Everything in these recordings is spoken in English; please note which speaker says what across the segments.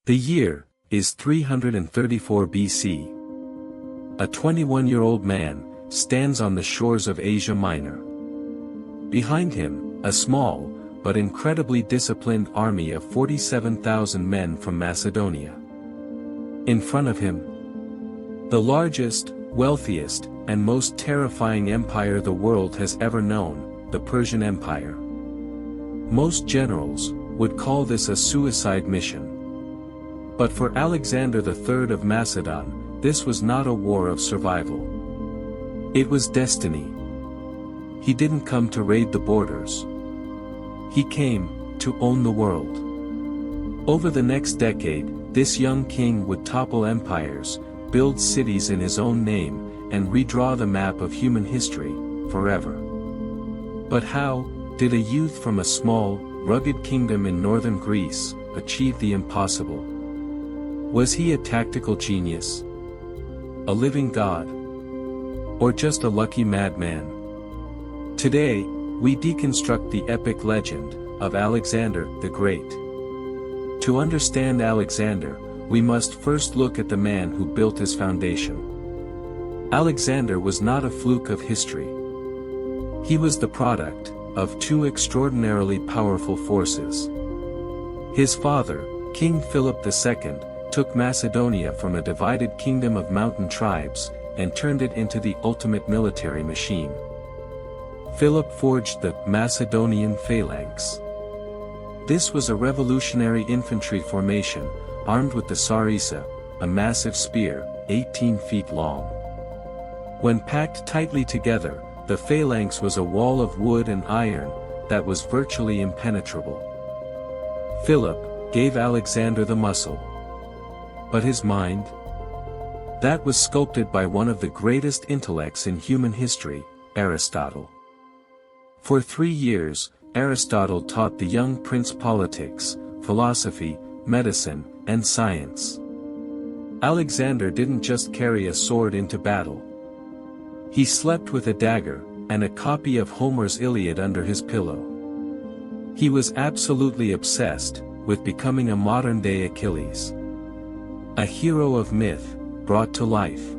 Speaker 1: The year is 334 BC. A 21-year-old man stands on the shores of Asia Minor. Behind him, a small, but incredibly disciplined army of 47,000 men from Macedonia. In front of him, the largest, wealthiest, and most terrifying empire the world has ever known, the Persian Empire. Most generals would call this a suicide mission. But for Alexander III of Macedon, this was not a war of survival. It was destiny. He didn't come to raid the borders. He came to own the world. Over the next decade, this young king would topple empires, build cities in his own name, and redraw the map of human history, forever. But how did a youth from a small, rugged kingdom in northern Greece achieve the impossible? Was he a tactical genius? A living god? Or just a lucky madman? Today, we deconstruct the epic legend of Alexander the Great. To understand Alexander, we must first look at the man who built his foundation. Alexander was not a fluke of history. He was the product of two extraordinarily powerful forces. His father, King Philip II, took Macedonia from a divided kingdom of mountain tribes, and turned it into the ultimate military machine. Philip forged the Macedonian Phalanx. This was a revolutionary infantry formation, armed with the sarissa, a massive spear, 18 feet long. When packed tightly together, the phalanx was a wall of wood and iron that was virtually impenetrable. Philip gave Alexander the muscle. But his mind? That was sculpted by one of the greatest intellects in human history, Aristotle. For 3 years, Aristotle taught the young prince politics, philosophy, medicine, and science. Alexander didn't just carry a sword into battle. He slept with a dagger, and a copy of Homer's Iliad under his pillow. He was absolutely obsessed with becoming a modern-day Achilles. A hero of myth, brought to life.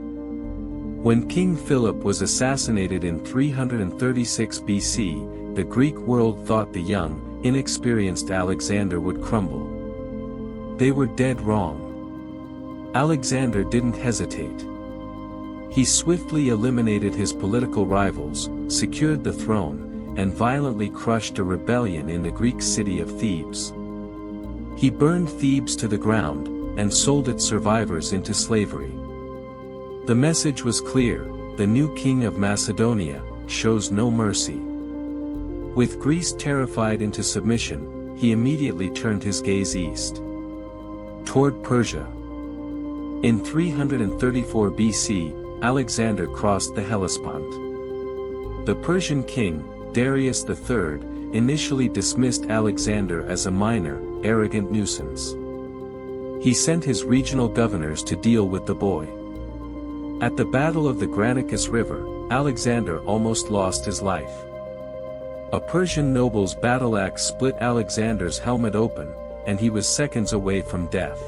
Speaker 1: When King Philip was assassinated in 336 BC, the Greek world thought the young, inexperienced Alexander would crumble. They were dead wrong. Alexander didn't hesitate. He swiftly eliminated his political rivals, secured the throne, and violently crushed a rebellion in the Greek city of Thebes. He burned Thebes to the ground, and sold its survivors into slavery. The message was clear: the new king of Macedonia shows no mercy. With Greece terrified into submission, he immediately turned his gaze east, toward Persia. In 334 BC, Alexander crossed the Hellespont. The Persian king, Darius III, initially dismissed Alexander as a minor, arrogant nuisance. He sent his regional governors to deal with the boy. At the Battle of the Granicus River, Alexander almost lost his life. A Persian noble's battle axe split Alexander's helmet open, and he was seconds away from death.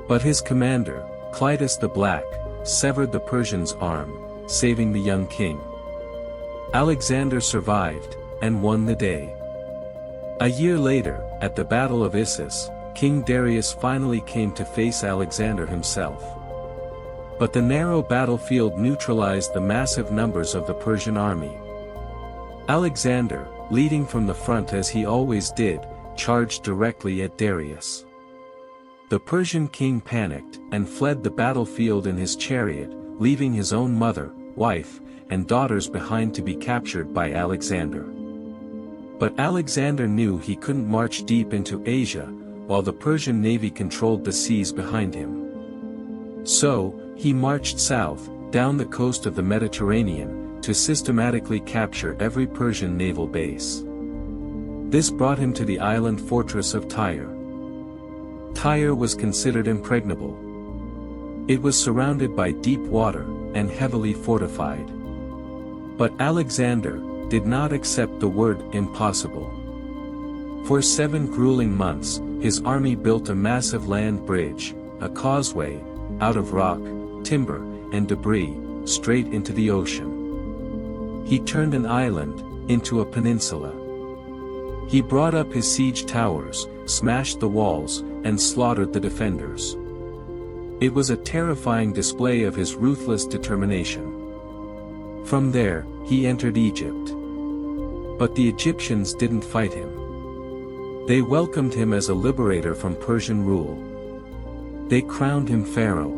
Speaker 1: But his commander, Clytus the Black, severed the Persian's arm, saving the young king. Alexander survived, and won the day. A year later, at the Battle of Issus, King Darius finally came to face Alexander himself. But the narrow battlefield neutralized the massive numbers of the Persian army. Alexander, leading from the front as he always did, charged directly at Darius. The Persian king panicked, and fled the battlefield in his chariot, leaving his own mother, wife, and daughters behind to be captured by Alexander. But Alexander knew he couldn't march deep into Asia, while the Persian navy controlled the seas behind him. So, he marched south, down the coast of the Mediterranean, to systematically capture every Persian naval base. This brought him to the island fortress of Tyre. Tyre was considered impregnable. It was surrounded by deep water, and heavily fortified. But Alexander did not accept the word impossible. For 7 grueling months, his army built a massive land bridge, a causeway, out of rock, timber, and debris, straight into the ocean. He turned an island into a peninsula. He brought up his siege towers, smashed the walls, and slaughtered the defenders. It was a terrifying display of his ruthless determination. From there, he entered Egypt. But the Egyptians didn't fight him. They welcomed him as a liberator from Persian rule. They crowned him pharaoh.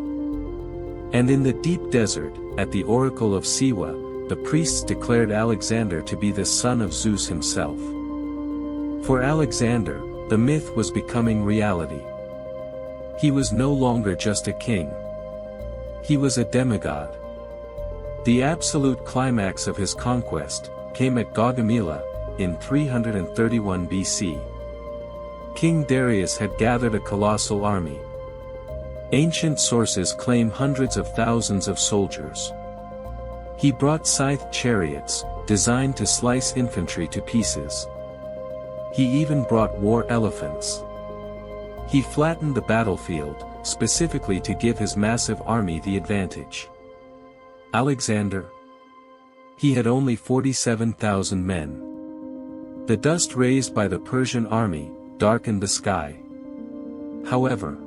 Speaker 1: And in the deep desert, at the oracle of Siwa, the priests declared Alexander to be the son of Zeus himself. For Alexander, the myth was becoming reality. He was no longer just a king. He was a demigod. The absolute climax of his conquest came at Gaugamela, in 331 BC. King Darius had gathered a colossal army. Ancient sources claim hundreds of thousands of soldiers. He brought scythed chariots, designed to slice infantry to pieces. He even brought war elephants. He flattened the battlefield, specifically to give his massive army the advantage. Alexander? He had only 47,000 men. The dust raised by the Persian army darkened the sky. However,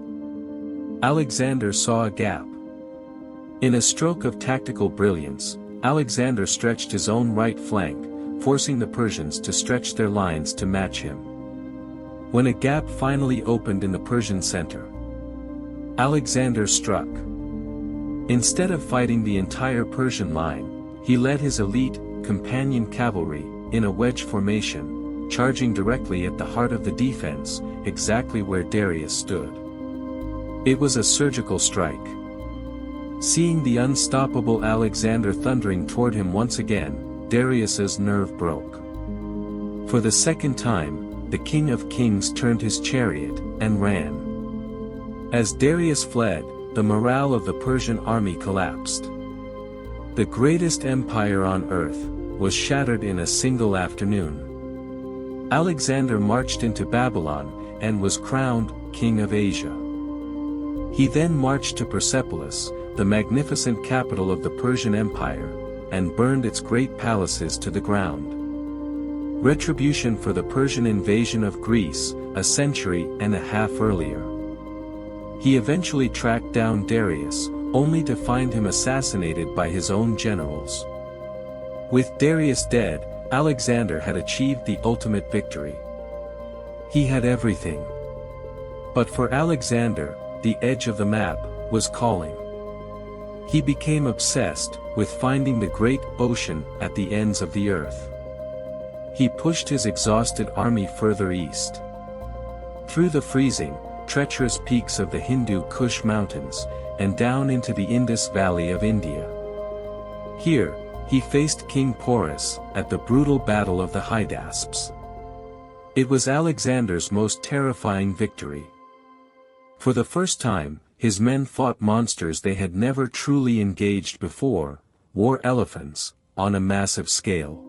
Speaker 1: Alexander saw a gap. In a stroke of tactical brilliance, Alexander stretched his own right flank, forcing the Persians to stretch their lines to match him. When a gap finally opened in the Persian center, Alexander struck. Instead of fighting the entire Persian line, he led his elite, companion cavalry, in a wedge formation, charging directly at the heart of the defense, exactly where Darius stood. It was a surgical strike. Seeing the unstoppable Alexander thundering toward him once again, Darius's nerve broke. For the second time, the King of Kings turned his chariot and ran. As Darius fled, the morale of the Persian army collapsed. The greatest empire on earth was shattered in a single afternoon. Alexander marched into Babylon and was crowned King of Asia. He then marched to Persepolis, the magnificent capital of the Persian Empire, and burned its great palaces to the ground. Retribution for the Persian invasion of Greece, a century and a half earlier. He eventually tracked down Darius, only to find him assassinated by his own generals. With Darius dead, Alexander had achieved the ultimate victory. He had everything. But for Alexander, the edge of the map was calling. He became obsessed with finding the great ocean at the ends of the earth. He pushed his exhausted army further east. Through the freezing, treacherous peaks of the Hindu Kush mountains, and down into the Indus Valley of India. Here, he faced King Porus, at the brutal Battle of the Hydaspes. It was Alexander's most terrifying victory. For the first time, his men fought monsters they had never truly engaged before, war elephants, on a massive scale.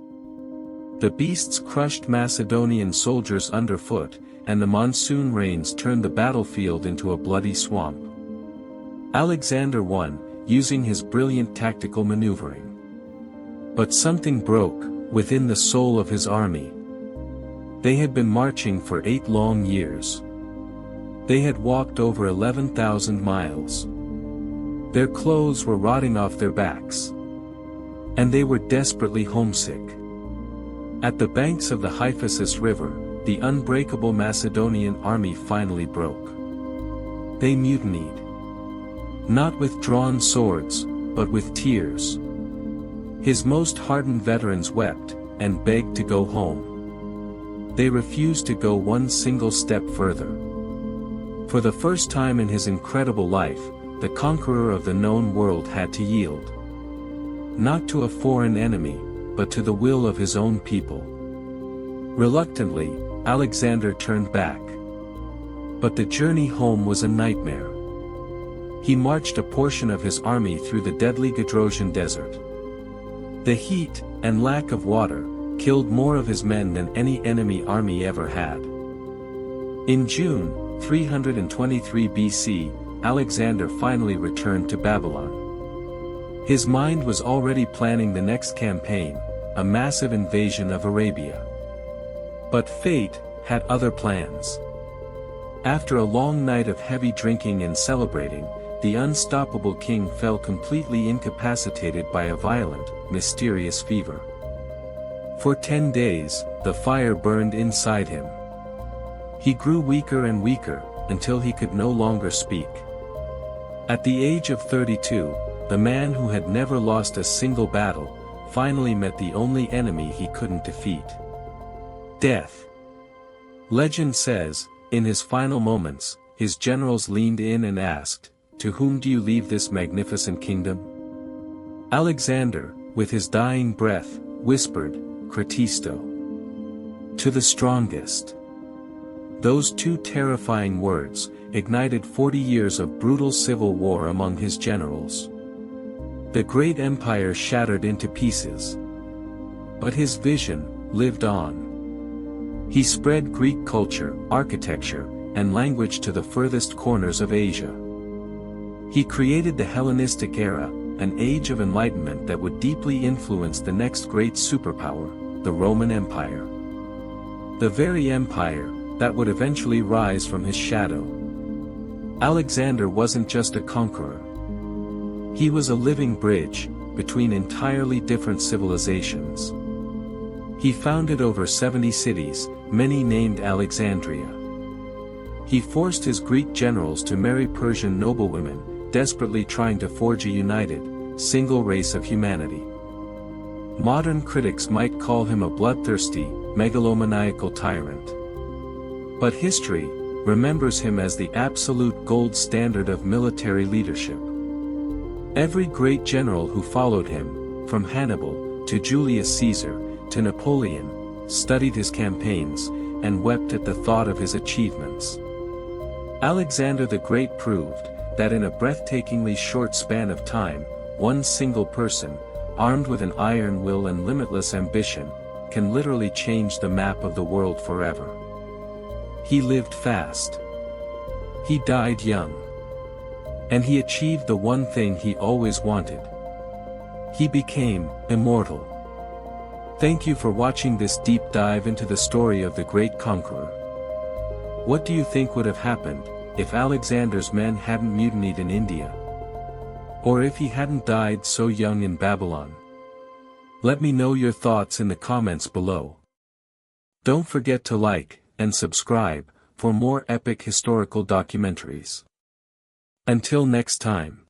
Speaker 1: The beasts crushed Macedonian soldiers underfoot, and the monsoon rains turned the battlefield into a bloody swamp. Alexander won, using his brilliant tactical maneuvering. But something broke within the soul of his army. They had been marching for 8 long years. They had walked over 11,000 miles. Their clothes were rotting off their backs. And they were desperately homesick. At the banks of the Hyphasis River, the unbreakable Macedonian army finally broke. They mutinied. Not with drawn swords, but with tears. His most hardened veterans wept, and begged to go home. They refused to go one single step further. For the first time in his incredible life, the conqueror of the known world had to yield. Not to a foreign enemy, but to the will of his own people. Reluctantly, Alexander turned back. But the journey home was a nightmare. He marched a portion of his army through the deadly Gedrosian desert. The heat, and lack of water, killed more of his men than any enemy army ever had. In June, 323 BC, Alexander finally returned to Babylon. His mind was already planning the next campaign, a massive invasion of Arabia. But fate had other plans. After a long night of heavy drinking and celebrating, the unstoppable king fell completely incapacitated by a violent, mysterious fever. For 10 days, the fire burned inside him. He grew weaker and weaker, until he could no longer speak. At the age of 32, the man who had never lost a single battle, finally met the only enemy he couldn't defeat: death. Legend says, in his final moments, his generals leaned in and asked, "To whom do you leave this magnificent kingdom?" Alexander, with his dying breath, whispered, "Kratisto. To the strongest." Those two terrifying words ignited 40 years of brutal civil war among his generals. The great empire shattered into pieces. But his vision lived on. He spread Greek culture, architecture, and language to the furthest corners of Asia. He created the Hellenistic era, an age of enlightenment that would deeply influence the next great superpower, the Roman Empire. The very empire that would eventually rise from his shadow. Alexander wasn't just a conqueror. He was a living bridge between entirely different civilizations. He founded over 70 cities, many named Alexandria. He forced his Greek generals to marry Persian noblewomen, desperately trying to forge a united, single race of humanity. Modern critics might call him a bloodthirsty, megalomaniacal tyrant. But history remembers him as the absolute gold standard of military leadership. Every great general who followed him, from Hannibal to Julius Caesar to Napoleon, studied his campaigns and wept at the thought of his achievements. Alexander the Great proved that in a breathtakingly short span of time, one single person, armed with an iron will and limitless ambition, can literally change the map of the world forever. He lived fast. He died young. And he achieved the one thing he always wanted. He became immortal. Thank you for watching this deep dive into the story of the great conqueror. What do you think would have happened if Alexander's men hadn't mutinied in India? Or if he hadn't died so young in Babylon? Let me know your thoughts in the comments below. Don't forget to like and subscribe for more epic historical documentaries. Until next time.